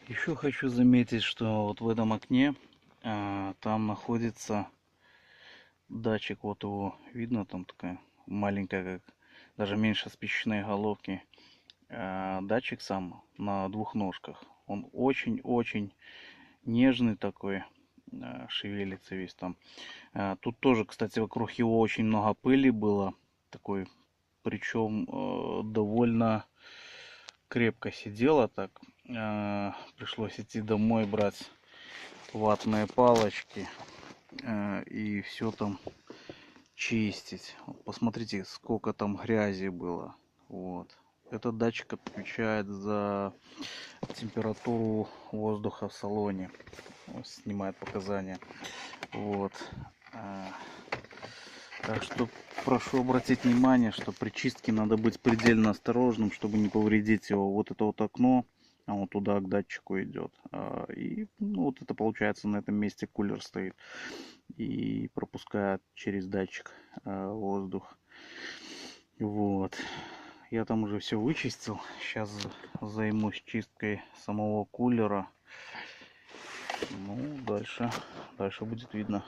Еще хочу заметить, что вот в этом окне там находится датчик. Вот его видно, там такая маленькая, как даже меньше спичечной головки. Датчик сам на двух ножках. Он очень-очень нежный такой, шевелится весь там. Тут тоже, кстати, вокруг его очень много пыли было. Такой, причем довольно крепко сидела так. Пришлось идти домой брать ватные палочки и все там чистить. Вот посмотрите, сколько там грязи было. Вот. Этот датчик отвечает за температуру воздуха в салоне. Он снимает показания. Вот. А, Так что прошу обратить внимание, что при чистке надо быть предельно осторожным, чтобы не повредить его. Вот это вот окно, вот туда к датчику идет. И ну, вот это получается на этом месте кулер стоит и пропускает через датчик воздух. Вот. Я там уже все вычистил. Сейчас займусь чисткой самого кулера. Ну, дальше будет видно.